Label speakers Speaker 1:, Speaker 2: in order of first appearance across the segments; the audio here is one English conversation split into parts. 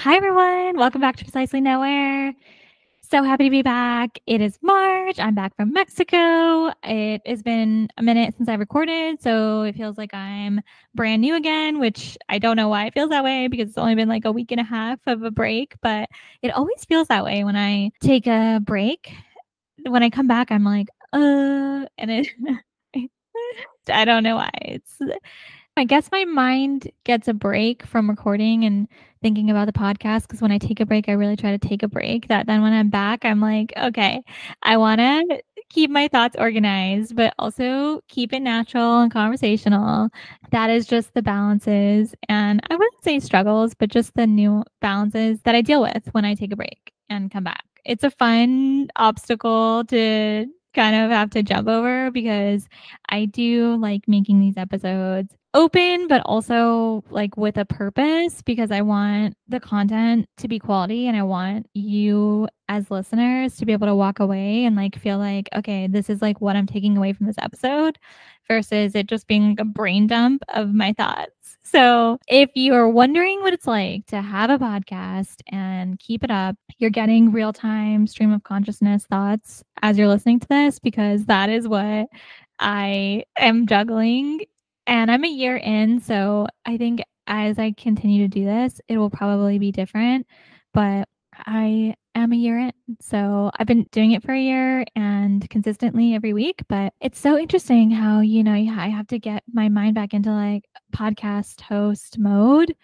Speaker 1: Hi, everyone. Welcome back to Precisely Nowhere. So happy to be back. It is March. I'm back from Mexico. It has been a minute since I recorded, so it feels like I'm brand new again, which I don't know why it feels that way because it's only been like a week and a half of a break, but it always feels that way when I take a break. When I come back, I'm like, and it, I don't know why. I guess my mind gets a break from recording and thinking about the podcast because when I take a break, I really try to take a break. That then when I'm back, I'm like, okay, I want to keep my thoughts organized, but also keep it natural and conversational. That is just the balances. And I wouldn't say struggles, but just the new balances that I deal with when I take a break and come back. It's a fun obstacle to kind of have to jump over because I do like making these episodes open, but also like with a purpose because I want the content to be quality and I want you as listeners to be able to walk away and like feel like, okay, this is like what I'm taking away from this episode versus it just being like a brain dump of my thoughts. So, if you're wondering what it's like to have a podcast and keep it up, you're getting real time stream of consciousness thoughts as you're listening to this because that is what I am juggling. And I'm a year in. So, I think as I continue to do this, it will probably be different. But I am a year in. So I've been doing it for a year and consistently every week. But it's so interesting how, I have to get my mind back into like podcast host mode,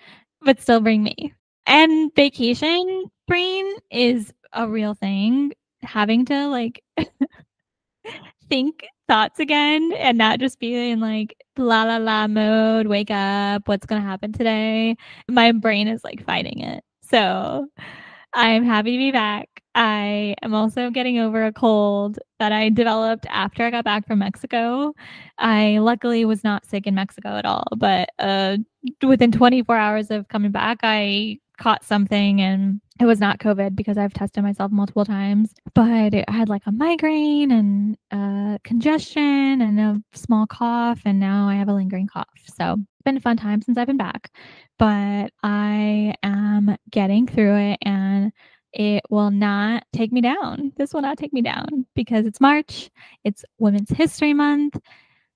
Speaker 1: but still bring me. And vacation brain is a real thing. Having to like think thoughts again and not just be in like la la la mode, wake up, what's going to happen today. My brain is like fighting it. So I'm happy to be back. I am also getting over a cold that I developed after I got back from Mexico. I luckily was not sick in Mexico at all, but within 24 hours of coming back, I caught something and it was not COVID because I've tested myself multiple times, but I had like a migraine and congestion and a small cough, and now I have a lingering cough. So it's been a fun time since I've been back, but I am getting through it and it will not take me down. This will not take me down because it's March, it's Women's History Month,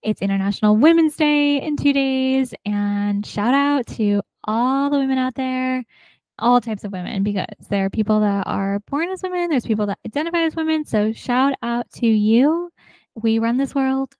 Speaker 1: it's International Women's Day in 2 days, and shout out to all the women out there, all types of women, because there are people that are born as women, there's people that identify as women. So shout out to you. We run this world,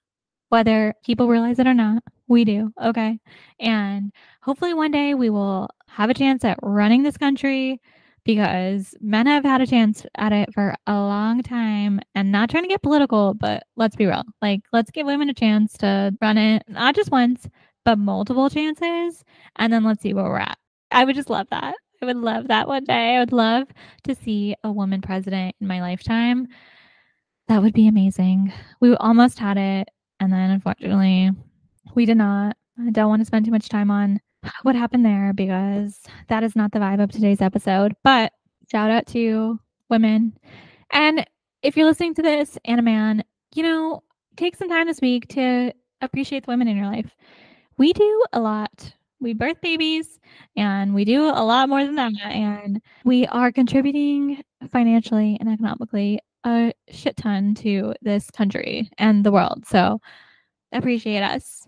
Speaker 1: whether people realize it or not. We do. Okay. And hopefully one day we will have a chance at running this country because men have had a chance at it for a long time, and not trying to get political, but let's be real. Like, let's give women a chance to run it, not just once, but multiple chances. And then let's see where we're at. I would just love that. I would love that one day. I would love to see a woman president in my lifetime. That would be amazing. We almost had it, and then unfortunately, we did not. I don't want to spend too much time on what happened there because that is not the vibe of today's episode. But shout out to women. And if you're listening to this and a man, take some time this week to appreciate the women in your life. We do a lot. We birth babies and we do a lot more than that. And we are contributing financially and economically a shit ton to this country and the world. So appreciate us.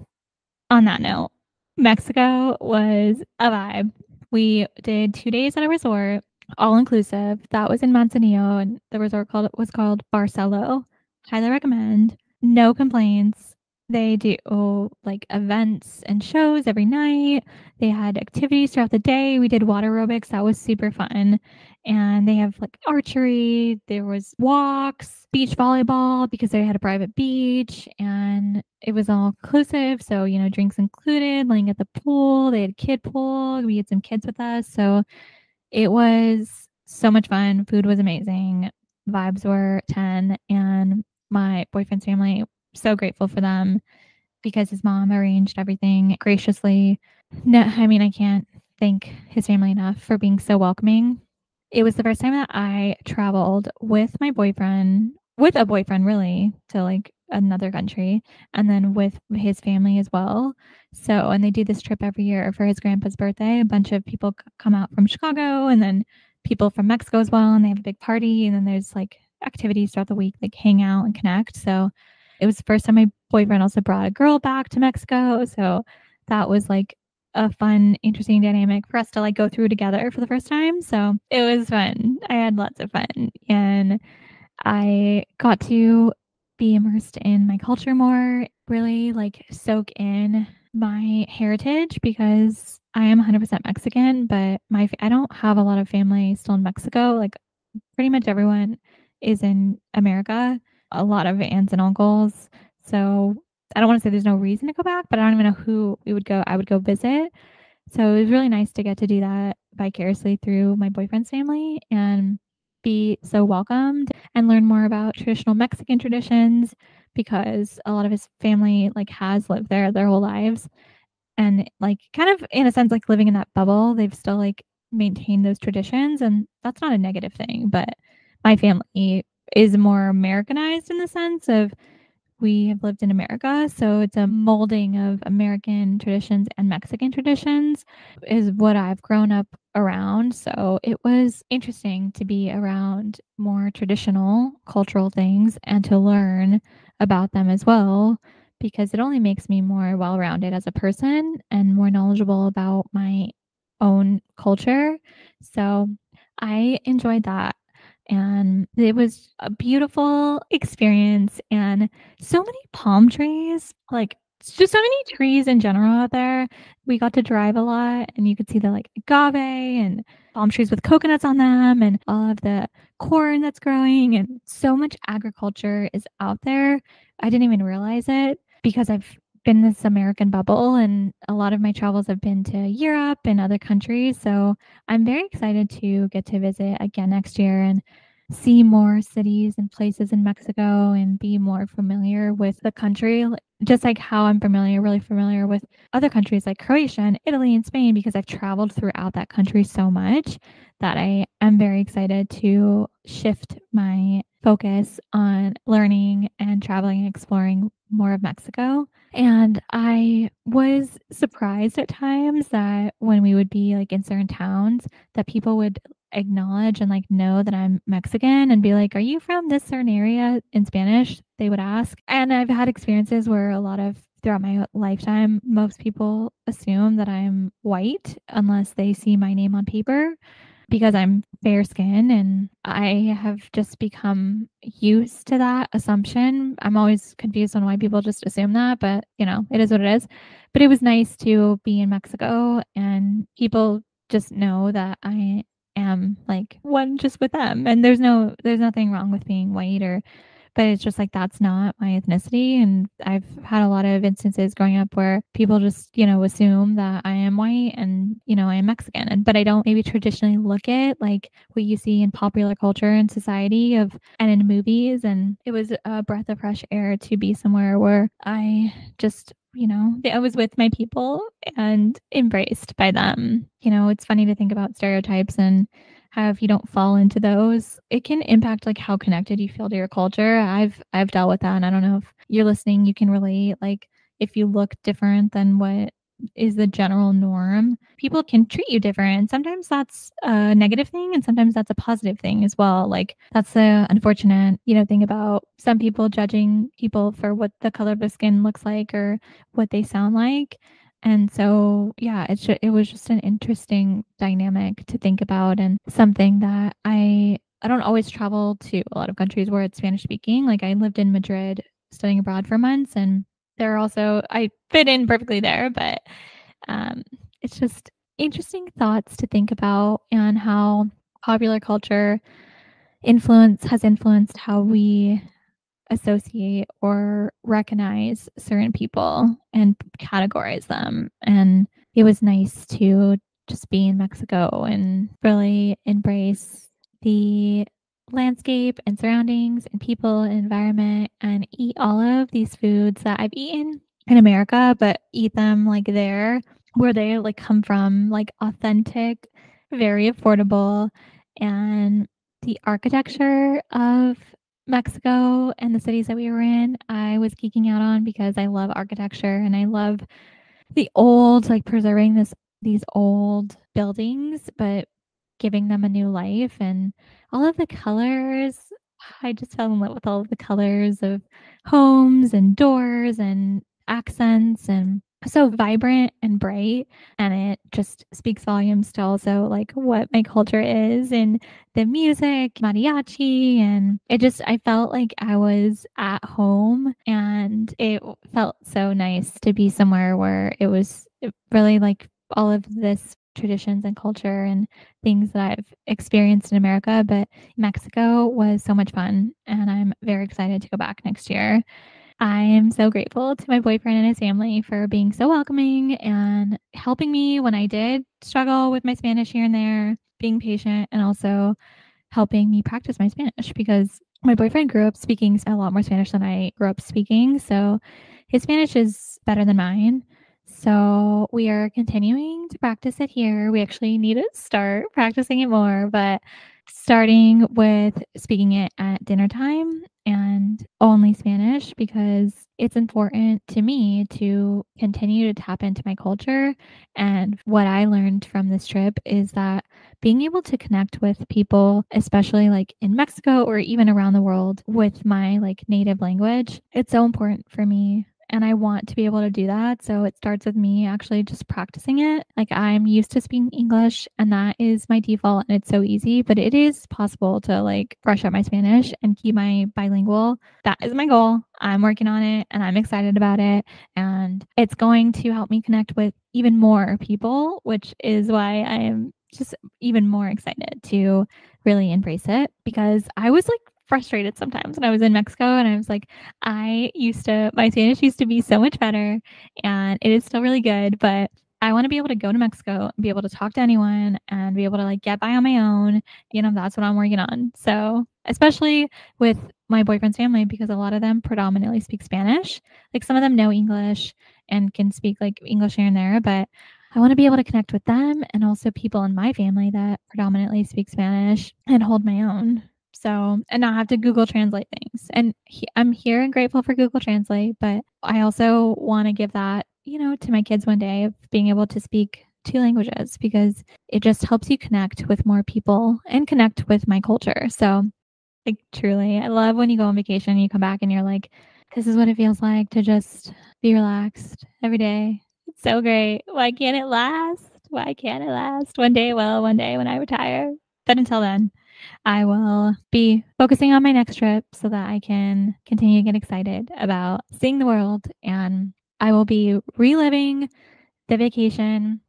Speaker 1: On that note, Mexico was a vibe. We did 2 days at a resort, all inclusive. That was in Manzanillo, and the resort was called Barcelo. Highly recommend. No complaints. They do like events and shows every night. They had activities throughout the day. We did water aerobics. That was super fun. And they have like archery. There was walks, beach volleyball because they had a private beach, and it was all inclusive. So, drinks included, laying at the pool. They had a kid pool. We had some kids with us. So it was so much fun. Food was amazing. Vibes were 10. And my boyfriend's family, so grateful for them because his mom arranged everything graciously. No, I mean, I can't thank his family enough for being so welcoming. It was the first time that I traveled with my boyfriend with a boyfriend really to like another country and then with his family as well. So, and they do this trip every year for his grandpa's birthday. A bunch of people come out from Chicago and then people from Mexico as well. And they have a big party. And then there's like activities throughout the week, like hang out and connect. So it was the first time my boyfriend also brought a girl back to Mexico. So that was like a fun, interesting dynamic for us to like go through together for the first time. So it was fun. I had lots of fun. And I got to be immersed in my culture more, really like soak in my heritage because I am 100% Mexican, but I don't have a lot of family still in Mexico. Like pretty much everyone is in America, a lot of aunts and uncles. So I don't want to say there's no reason to go back, but I don't even know who I would go visit. So it was really nice to get to do that vicariously through my boyfriend's family and be so welcomed and learn more about traditional Mexican traditions because a lot of his family like has lived there their whole lives and like kind of in a sense like living in that bubble. They've still like maintained those traditions and that's not a negative thing, but my family is more Americanized in the sense of we have lived in America, so it's a molding of American traditions and Mexican traditions is what I've grown up around. So it was interesting to be around more traditional cultural things and to learn about them as well, because it only makes me more well rounded as a person and more knowledgeable about my own culture. So I enjoyed that. And it was a beautiful experience and so many palm trees, like just so many trees in general out there. We got to drive a lot and you could see the like agave and palm trees with coconuts on them and all of the corn that's growing and so much agriculture is out there. I didn't even realize it because I've been in this American bubble and a lot of my travels have been to Europe and other countries. So I'm very excited to get to visit again next year and see more cities and places in Mexico and be more familiar with the country, just like how I'm really familiar with other countries like Croatia and Italy and Spain, because I've traveled throughout that country so much that I am very excited to shift my focus on learning and traveling and exploring more of Mexico. And I was surprised at times that when we would be like in certain towns, that people would acknowledge and like know that I'm Mexican and be like, "Are you from this certain area?" in Spanish, they would ask. And I've had experiences where a lot of throughout my lifetime, most people assume that I'm white unless they see my name on paper because I'm fair skinned and I have just become used to that assumption. I'm always confused on why people just assume that, but you know, it is what it is. But it was nice to be in Mexico and people just know that I am like one just with them. And there's nothing wrong with being white or but it's just like that's not my ethnicity. And I've had a lot of instances growing up where people just, you know, assume that I am white and, you know, I am Mexican. And but I don't maybe traditionally look at like what you see in popular culture and society of and in movies. And it was a breath of fresh air to be somewhere where I just you know, I was with my people and embraced by them. You know, it's funny to think about stereotypes and how if you don't fall into those, it can impact like how connected you feel to your culture. I've dealt with that and I don't know if you're listening, you can relate. Like if you look different than what is the general norm, people can treat you different. Sometimes that's a negative thing and sometimes that's a positive thing as well. Like that's the unfortunate, you know, thing about some people judging people for what the color of their skin looks like or what they sound like. And so, yeah, it was just an interesting dynamic to think about and something that I don't always travel to a lot of countries where it's Spanish speaking. Like I lived in Madrid studying abroad for months and there are also I fit in perfectly there, but um, it's just interesting thoughts to think about and how popular culture influence has influenced how we associate or recognize certain people and categorize them. And it was nice to just be in Mexico and really embrace the landscape and surroundings and people and environment and eat all of these foods that I've eaten in America, but eat them like there where they like come from, like authentic, very affordable, and the architecture of Mexico and the cities that we were in, I was geeking out on because I love architecture and I love the old, like preserving these old buildings, but giving them a new life and all of the colors. I just fell in love with all of the colors of homes and doors and accents and so vibrant and bright, and it just speaks volumes to also like what my culture is and the music, mariachi, and it just I felt like I was at home, and it felt so nice to be somewhere where it really like all of this traditions and culture and things that I've experienced in America, but Mexico was so much fun, and I'm very excited to go back next year. I am so grateful to my boyfriend and his family for being so welcoming and helping me when I did struggle with my Spanish here and there, being patient, and also helping me practice my Spanish because my boyfriend grew up speaking a lot more Spanish than I grew up speaking. So his Spanish is better than mine. So we are continuing to practice it here. We actually need to start practicing it more, but starting with speaking it at dinner time and only Spanish because it's important to me to continue to tap into my culture. And what I learned from this trip is that being able to connect with people, especially like in Mexico or even around the world with my like native language, it's so important for me. And I want to be able to do that. So it starts with me actually just practicing it. Like I'm used to speaking English and that is my default and it's so easy, but it is possible to like brush up my Spanish and keep my bilingual. That is my goal. I'm working on it and I'm excited about it. And it's going to help me connect with even more people, which is why I am just even more excited to really embrace it because I was like frustrated sometimes when I was in Mexico and I was like, my Spanish used to be so much better and it is still really good, but I want to be able to go to Mexico and be able to talk to anyone and be able to like get by on my own. That's what I'm working on. So, especially with my boyfriend's family, because a lot of them predominantly speak Spanish. Like some of them know English and can speak like English here and there, but I want to be able to connect with them and also people in my family that predominantly speak Spanish and hold my own. So, and not have to Google Translate things. And I'm here and grateful for Google Translate, but I also want to give that, to my kids one day of being able to speak two languages because it just helps you connect with more people and connect with my culture. So, like, truly, I love when you go on vacation and you come back and you're like, this is what it feels like to just be relaxed every day. It's so great. Why can't it last? Why can't it last? One day, well, one day when I retire. But until then, I will be focusing on my next trip so that I can continue to get excited about seeing the world. And I will be reliving the vacation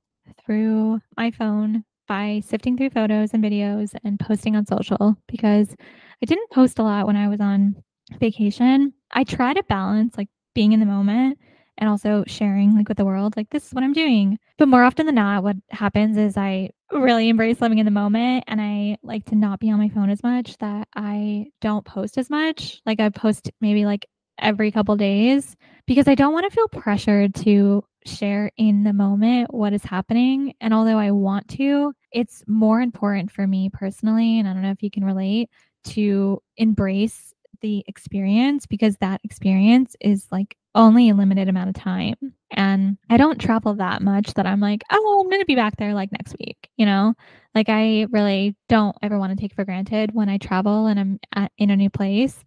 Speaker 1: through my phone by sifting through photos and videos and posting on social because I didn't post a lot when I was on vacation. I try to balance like being in the moment and also sharing like with the world, like this is what I'm doing. But more often than not, what happens is I really embrace living in the moment and I like to not be on my phone as much that I don't post as much. Like I post maybe like every couple days because I don't want to feel pressured to share in the moment what is happening. And although I want to, it's more important for me personally, and I don't know if you can relate, to embrace the experience because that experience is like only a limited amount of time. And I don't travel that much that I'm like, oh, I'm going to be back there like next week, Like I really don't ever want to take for granted when I travel and in a new place.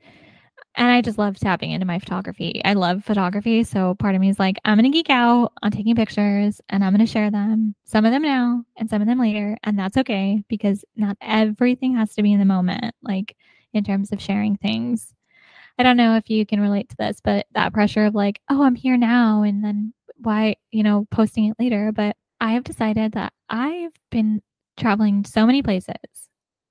Speaker 1: And I just love tapping into my photography. I love photography. So part of me is like, I'm going to geek out on taking pictures and I'm going to share them, some of them now and some of them later. And that's okay because not everything has to be in the moment, like in terms of sharing things. I don't know if you can relate to this, but that pressure of like, oh, I'm here now. And then why, posting it later. But I have decided that I've been traveling so many places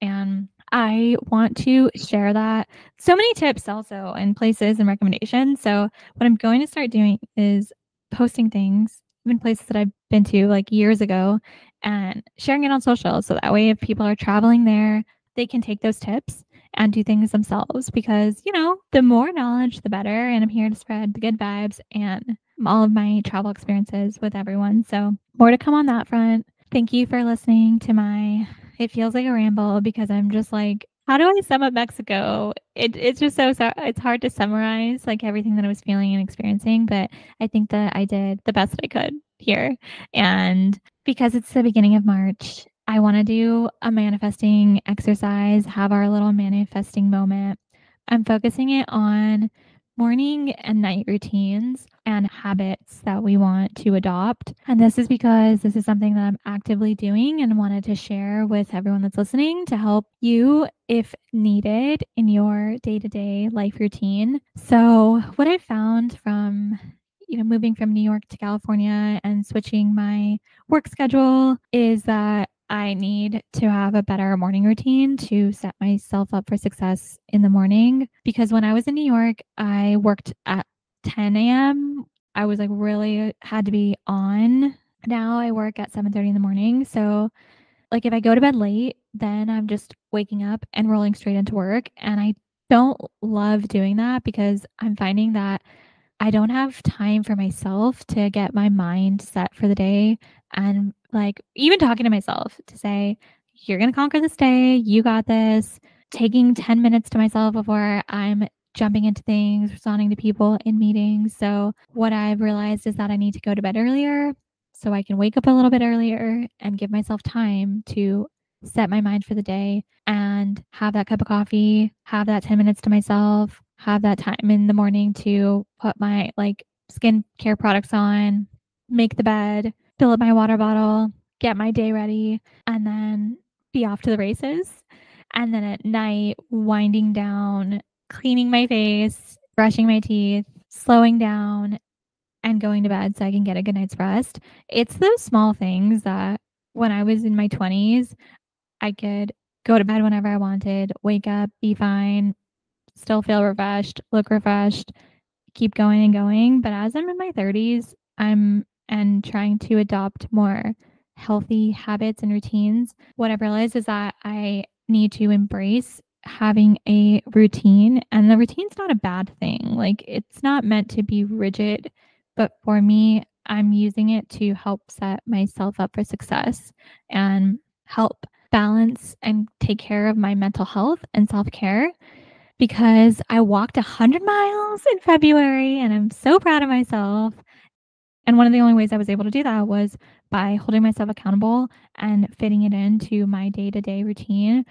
Speaker 1: and I want to share that. So many tips also and places and recommendations. So what I'm going to start doing is posting things, even places that I've been to like years ago and sharing it on social. So that way if people are traveling there, they can take those tips and do things themselves because, the more knowledge, the better. And I'm here to spread the good vibes and all of my travel experiences with everyone. So more to come on that front. Thank you for listening to it feels like a ramble because I'm just like How do I sum up Mexico? It's just it's hard to summarize like everything that I was feeling and experiencing, but I think that I did the best I could here. And because it's the beginning of March, I want to do a manifesting exercise, have our little manifesting moment. I'm focusing it on morning and night routines and habits that we want to adopt. And this is because this is something that I'm actively doing and wanted to share with everyone that's listening to help you if needed in your day-to-day life routine. So, what I found from moving from New York to California and switching my work schedule is that I need to have a better morning routine to set myself up for success in the morning. Because when I was in New York, I worked at 10 a.m. I was like really had to be on. Now I work at 7:30 in the morning. So like if I go to bed late, then I'm just waking up and rolling straight into work. And I don't love doing that because I'm finding that I don't have time for myself to get my mind set for the day and like even talking to myself to say, you're going to conquer this day. You got this. Taking 10 minutes to myself before I'm jumping into things, responding to people in meetings. So, what I've realized is that I need to go to bed earlier so I can wake up a little bit earlier and give myself time to set my mind for the day and have that cup of coffee, have that 10 minutes to myself, have that time in the morning to put my like skincare products on, make the bed, fill up my water bottle, get my day ready, and then be off to the races. And then at night, winding down, cleaning my face, brushing my teeth, slowing down, and going to bed so I can get a good night's rest. It's those small things that when I was in my 20s, I could go to bed whenever I wanted, wake up, be fine, still feel refreshed, look refreshed, keep going and going. But as I'm in my 30s, I'm and trying to adopt more healthy habits and routines. What I've realized is that I need to embrace having a routine, and the routine's not a bad thing. Like it's not meant to be rigid, but for me, I'm using it to help set myself up for success and help balance and take care of my mental health and self-care because I walked 100 miles in February and I'm so proud of myself. And one of the only ways I was able to do that was by holding myself accountable and fitting it into my day-to-day routine.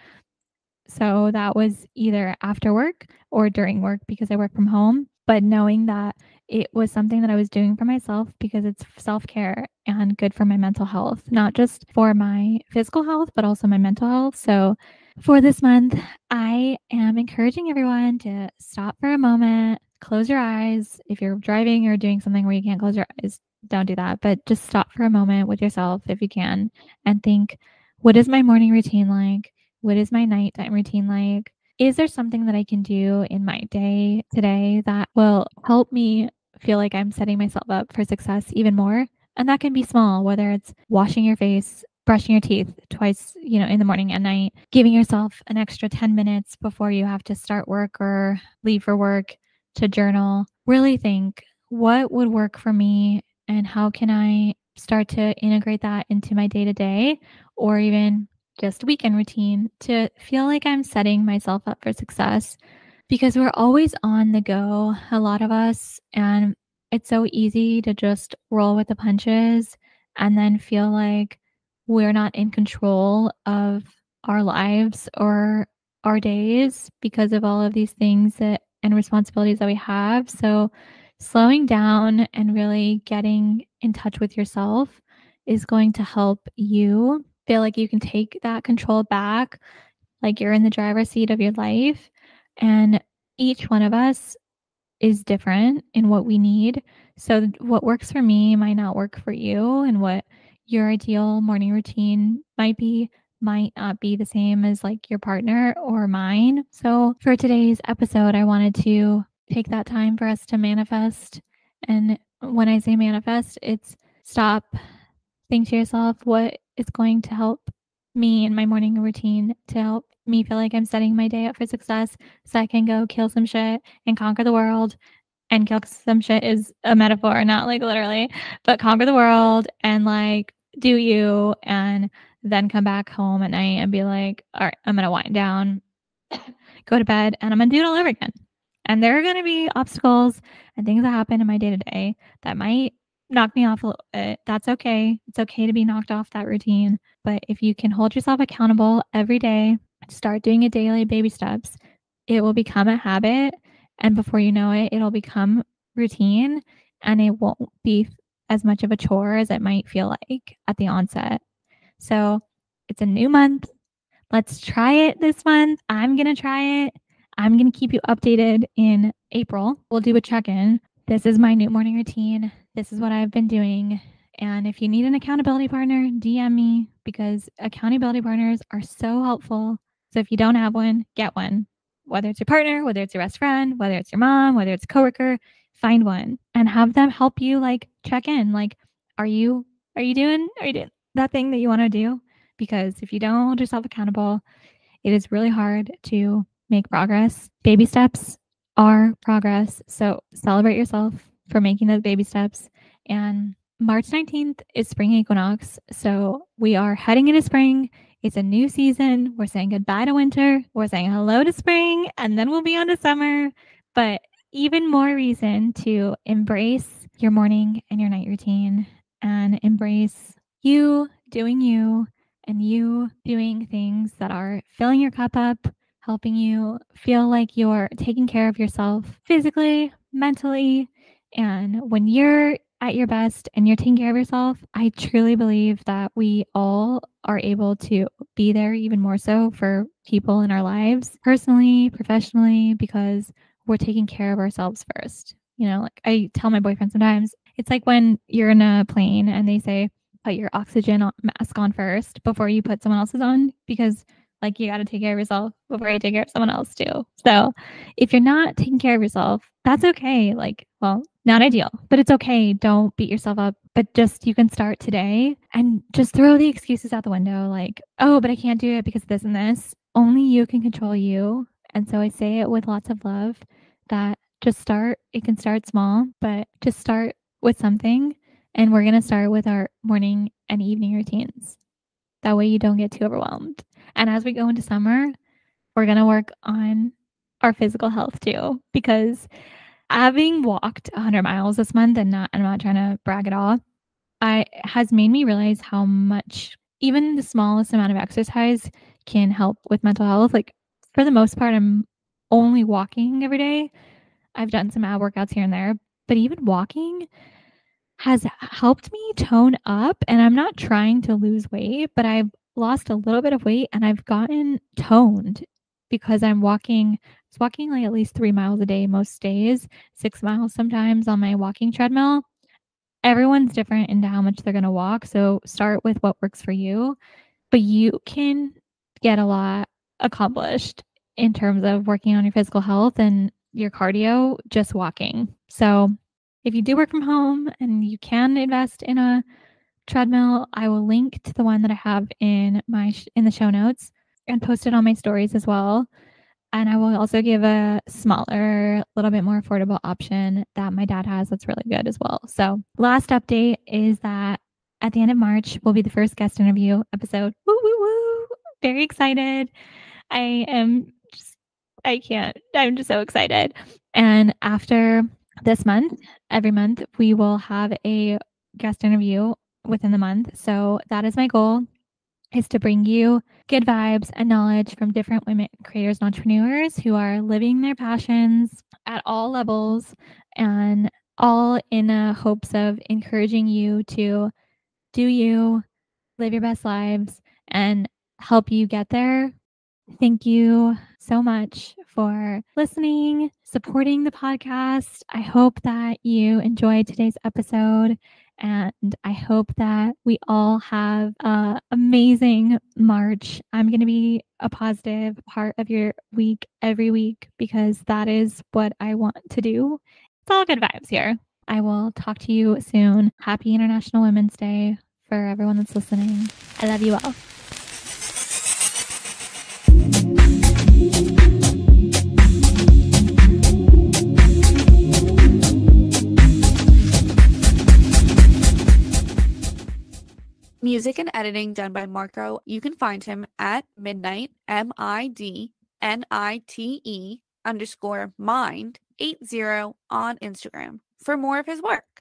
Speaker 1: So that was either after work or during work because I work from home, but knowing that it was something that I was doing for myself because it's self-care and good for my mental health, not just for my physical health, but also my mental health. So for this month, I am encouraging everyone to stop for a moment, close your eyes. If you're driving or doing something where you can't close your eyes, don't do that, but just stop for a moment with yourself if you can and think, what is my morning routine like? What is my nighttime routine like? Is there something that I can do in my day today that will help me feel like I'm setting myself up for success even more? And that can be small, whether it's washing your face, brushing your teeth twice, in the morning and night, giving yourself an extra 10 minutes before you have to start work or leave for work to journal. Really think what would work for me and how can I start to integrate that into my day to day or even just weekend routine to feel like I'm setting myself up for success because we're always on the go, a lot of us, and it's so easy to just roll with the punches and then feel like we're not in control of our lives or our days because of all of these things that and responsibilities that we have. So slowing down and really getting in touch with yourself is going to help you feel like you can take that control back, like you're in the driver's seat of your life. And each one of us is different in what we need. So, what works for me might not work for you, and what your ideal morning routine might not be the same as like your partner or mine. So, for today's episode, I wanted to take that time for us to manifest. And when I say manifest, it's stop, think to yourself, what is going to help me in my morning routine to help me feel like I'm setting my day up for success so I can go kill some shit and conquer the world. And kill some shit is a metaphor, not like literally, but conquer the world and like do you and then come back home at night and be like, all right, I'm going to wind down go to bed, and I'm going to do it all over again. And there are going to be obstacles and things that happen in my day-to-day that might knock me off a little bit. That's okay. It's okay to be knocked off that routine. But if you can hold yourself accountable every day, start doing it daily, baby steps, it will become a habit. And before you know it, it'll become routine, and it won't be as much of a chore as it might feel like at the onset. So it's a new month. Let's try it this month. I'm going to try it. I'm going to keep you updated in April. We'll do a check-in. This is my new morning routine. This is what I've been doing. And if you need an accountability partner, DM me, because accountability partners are so helpful. So if you don't have one, get one. Whether it's your partner, whether it's your best friend, whether it's your mom, whether it's a coworker, find one and have them help you like check in. Like, are you doing that thing that you want to do? Because if you don't hold yourself accountable, it is really hard to make progress. Baby steps are progress. So celebrate yourself for making those baby steps. And March 19th is spring equinox. So we are heading into spring. It's a new season. We're saying goodbye to winter. We're saying hello to spring, and then we'll be on to summer. But even more reason to embrace your morning and your night routine, and embrace you doing you, and you doing things that are filling your cup up, helping you feel like you're taking care of yourself physically, mentally. And when you're at your best and you're taking care of yourself, I truly believe that we all are able to be there even more so for people in our lives, personally, professionally, because we're taking care of ourselves first. You know, like I tell my boyfriend sometimes, it's like when you're in a plane and they say, put your oxygen mask on first before you put someone else's on, because like you got to take care of yourself before you take care of someone else too. So if you're not taking care of yourself, that's okay. Like, well, not ideal, but it's okay. Don't beat yourself up, but just you can start today and just throw the excuses out the window. Like, oh, but I can't do it because this and this. Only you can control you. And so I say it with lots of love that just start. It can start small, but just start with something. And we're going to start with our morning and evening routines. That way you don't get too overwhelmed. And as we go into summer, we're going to work on our physical health too, because having walked 100 miles this month, and I'm not trying to brag at all, has made me realize how much even the smallest amount of exercise can help with mental health. Like for the most part, I'm only walking every day. I've done some ab workouts here and there, but even walking has helped me tone up. And I'm not trying to lose weight, but I've lost a little bit of weight and I've gotten toned because I'm walking. It's walking like at least 3 miles a day most days, 6 miles sometimes on my walking treadmill. Everyone's different into how much they're going to walk. So start with what works for you, but you can get a lot accomplished in terms of working on your physical health and your cardio just walking. So if you do work from home and you can invest in a treadmill, I will link to the one that I have in the show notes and post it on my stories as well. And I will also give a smaller, little bit more affordable option that my dad has that's really good as well. So last update is that at the end of March will be the first guest interview episode. Woo, woo, woo. Very excited. I'm just so excited. And after this month, every month, we will have a guest interview within the month. So that is my goal, is to bring you good vibes and knowledge from different women creators and entrepreneurs who are living their passions at all levels, and all in hopes of encouraging you to do you, live your best lives, and help you get there. Thank you so much for listening, supporting the podcast. I hope that you enjoyed today's episode, and I hope that we all have an amazing March. I'm going to be a positive part of your week every week, because that is what I want to do. It's all good vibes here. I will talk to you soon. Happy International Women's Day for everyone that's listening. I love you all.
Speaker 2: Music and editing done by Marco. You can find him at Midnight, MID NITE_mind80 on Instagram for more of his work.